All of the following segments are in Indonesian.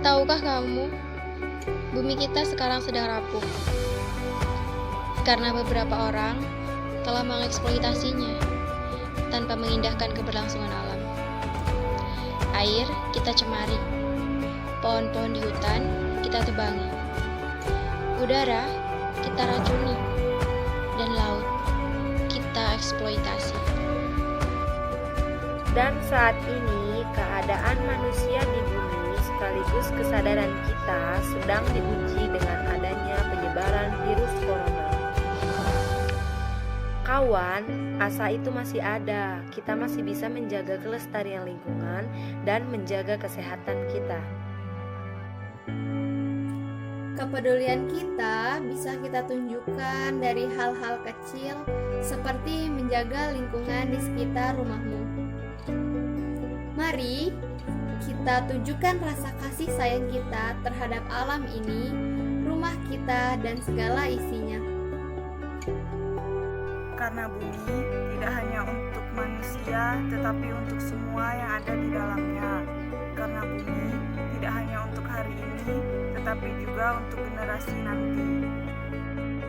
Tahukah kamu, bumi kita sekarang sedang rapuh karena beberapa orang telah mengeksploitasinya tanpa mengindahkan keberlangsungan alam. Air kita cemari, pohon-pohon di hutan kita tebangi, udara kita racuni, dan laut kita eksploitasi. Dan saat ini keadaan manusia di bumi sekaligus kesadaran kita sedang diuji dengan adanya penyebaran virus corona. Kawan, asa itu masih ada. Kita masih bisa menjaga kelestarian lingkungan dan menjaga kesehatan kita. Kepedulian kita bisa kita tunjukkan dari hal-hal kecil seperti menjaga lingkungan di sekitar rumahmu. Mari kita tunjukkan rasa kasih sayang kita terhadap alam ini, rumah kita, dan segala isinya. Karena bumi tidak hanya untuk manusia, tetapi untuk semua yang ada di dalamnya. Karena bumi tidak hanya untuk hari ini, tetapi juga untuk generasi nanti.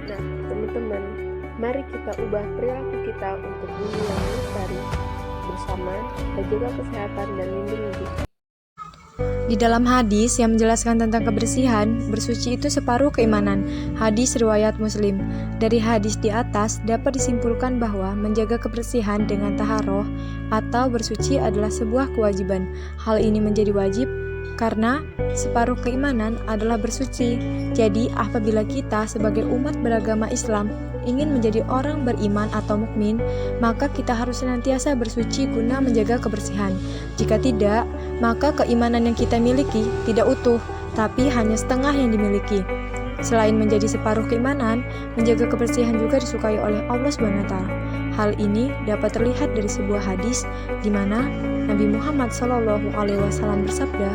Nah, teman-teman, mari kita ubah perilaku kita untuk bumi yang lestari. Bersama, jaga kesehatan dan lindungi kita. Di dalam hadis yang menjelaskan tentang kebersihan, bersuci itu separuh keimanan. Hadis riwayat Muslim. Dari hadis di atas dapat disimpulkan bahwa menjaga kebersihan dengan taharoh atau bersuci adalah sebuah kewajiban. Hal ini menjadi wajib karena separuh keimanan adalah bersuci. Jadi apabila kita sebagai umat beragama Islam ingin menjadi orang beriman atau mukmin, maka kita harus senantiasa bersuci guna menjaga kebersihan. Jika tidak, maka keimanan yang kita miliki tidak utuh, tapi hanya setengah yang dimiliki. Selain menjadi separuh keimanan, menjaga kebersihan juga disukai oleh Allah SWT. Hal ini dapat terlihat dari sebuah hadis di mana Nabi Muhammad SAW bersabda,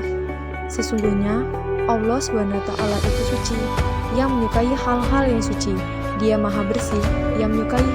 "Sesungguhnya Allah SWT itu suci, yang menyukai hal-hal yang suci. Dia maha bersih, yang menyukai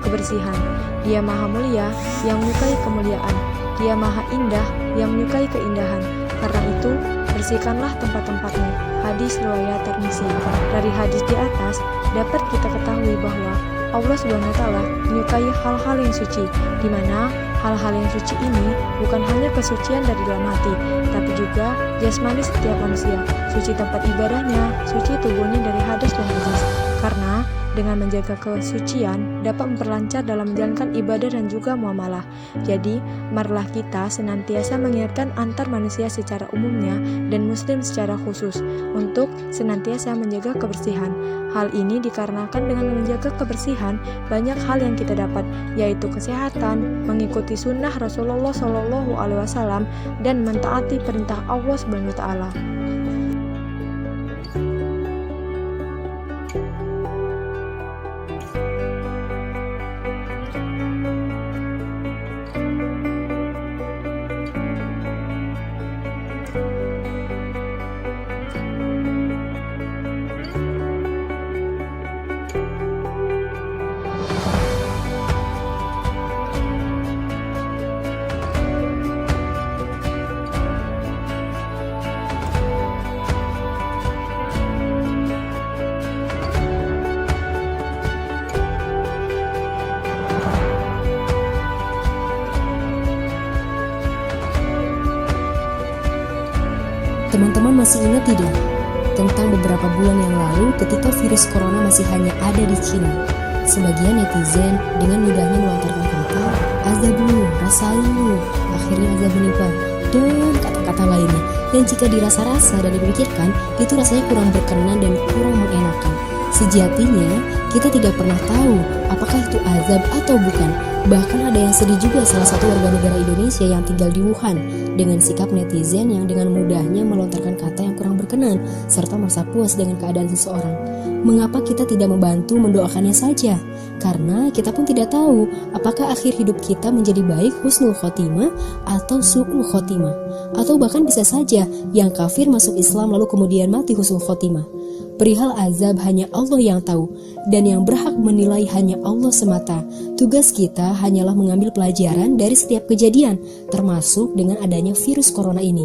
kebersihan. Dia maha mulia, yang menyukai kemuliaan. Dia maha indah, yang menyukai keindahan. Karena itu, bersihkanlah tempat-tempatmu." Hadis riwayat Tirmizi. Dari hadis di atas dapat kita ketahui bahwa Allah SWT menyukai hal-hal yang suci, di mana hal-hal yang suci ini bukan hanya kesucian dari dalam hati, tapi juga jasmani setiap manusia, suci tempat ibadahnya, suci tubuhnya dari hadas dan najis. Karena dengan menjaga kesucian dapat memperlancar dalam menjalankan ibadah dan juga muamalah. Jadi, marilah kita senantiasa mengingatkan antar manusia secara umumnya dan muslim secara khusus untuk senantiasa menjaga kebersihan. Hal ini dikarenakan dengan menjaga kebersihan banyak hal yang kita dapat, yaitu kesehatan, mengikuti sunnah Rasulullah SAW, dan mentaati perintah Allah SWT. Teman-teman masih ingat tidak tentang beberapa bulan yang lalu ketika virus corona masih hanya ada di Cina? Sebagian netizen dengan mudahnya melontarkan kata "azablu, rasainu", akhirnya azab menimpa, dan kata-kata lainnya yang jika dirasa-rasa dan dipikirkan itu rasanya kurang berkenan dan kurang mengenakan. Sejatinya kita tidak pernah tahu apakah itu azab atau bukan. Bahkan ada yang sedih juga salah satu warga negara Indonesia yang tinggal di Wuhan dengan sikap netizen yang dengan mudahnya melontarkan kata yang kurang berkenan serta merasa puas dengan keadaan seseorang. Mengapa kita tidak membantu mendoakannya saja? Karena kita pun tidak tahu apakah akhir hidup kita menjadi baik husnul khotimah atau su'ul khotimah, atau bahkan bisa saja yang kafir masuk Islam lalu kemudian mati husnul khotimah. Perihal azab hanya Allah yang tahu, dan yang berhak menilai hanya Allah semata. Tugas kita hanyalah mengambil pelajaran dari setiap kejadian, termasuk dengan adanya virus corona ini.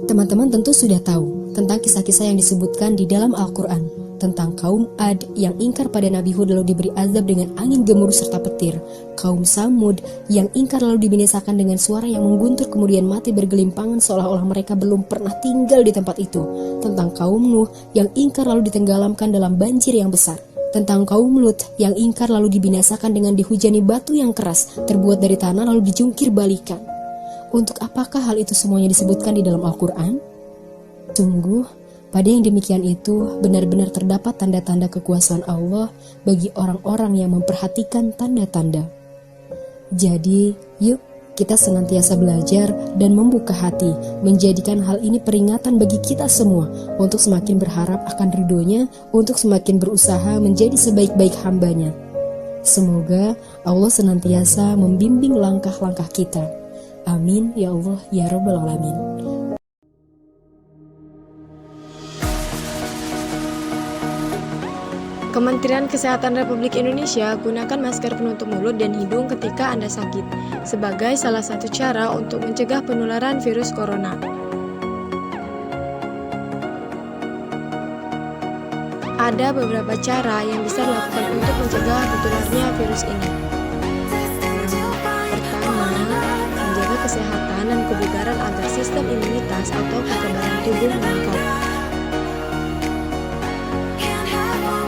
Teman-teman tentu sudah tahu tentang kisah-kisah yang disebutkan di dalam Al-Quran, tentang kaum Ad yang ingkar pada Nabi Hud lalu diberi azab dengan angin gemuruh serta petir, kaum Samud yang ingkar lalu dibinasakan dengan suara yang mengguntur kemudian mati bergelimpangan seolah-olah mereka belum pernah tinggal di tempat itu, tentang kaum Nuh yang ingkar lalu ditenggelamkan dalam banjir yang besar, tentang kaum Lut yang ingkar lalu dibinasakan dengan dihujani batu yang keras terbuat dari tanah lalu dijungkir balikan. Untuk apakah hal itu semuanya disebutkan di dalam Al-Quran? Sungguh, pada yang demikian itu benar-benar terdapat tanda-tanda kekuasaan Allah bagi orang-orang yang memperhatikan tanda-tanda. Jadi, yuk kita senantiasa belajar dan membuka hati, menjadikan hal ini peringatan bagi kita semua untuk semakin berharap akan ridhonya, untuk semakin berusaha menjadi sebaik-baik hambanya. Semoga Allah senantiasa membimbing langkah-langkah kita. Amin ya Allah ya Rabbal Alamin. Kementerian Kesehatan Republik Indonesia, gunakan masker penutup mulut dan hidung ketika Anda sakit, sebagai salah satu cara untuk mencegah penularan virus corona. Ada beberapa cara yang bisa dilakukan untuk mencegah tertularnya virus ini. Pertama, menjaga kesehatan dan kebugaran agar sistem imunitas atau kekebalan tubuh meningkat.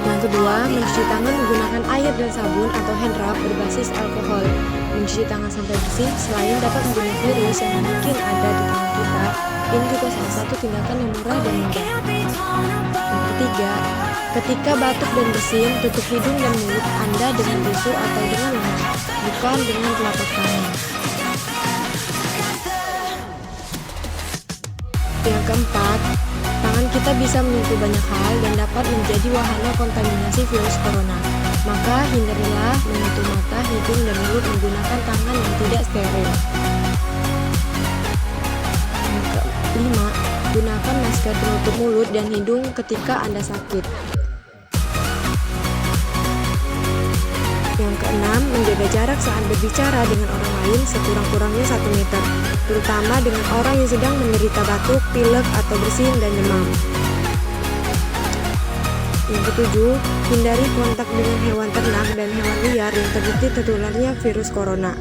Yang kedua, mencuci tangan menggunakan air dan sabun atau hand rub berbasis alkohol. Mencuci tangan sampai bersih selain dapat membunuh virus yang mungkin ada di tangan kita, ini juga salah satu tindakan yang murah dan mudah. Yang ketiga, ketika batuk dan bersin, tutup hidung dan mulut Anda dengan tisu atau dengan lengan, bukan dengan telapak tangan. Yang keempat, tangan kita bisa menyentuh banyak hal dan dapat menjadi wahana kontaminasi virus corona. Maka hindarilah menyentuh mata, hidung, dan mulut menggunakan tangan yang tidak steril. Yang kelima, gunakan masker penutup mulut dan hidung ketika Anda sakit. Yang keenam, menjaga jarak saat berbicara dengan orang lain sekurang-kurangnya 1 meter, terutama dengan orang yang sedang menderita batuk, pilek, atau bersin dan demam. Yang ketujuh, hindari kontak dengan hewan ternak dan hewan liar yang terbukti tertularnya virus corona.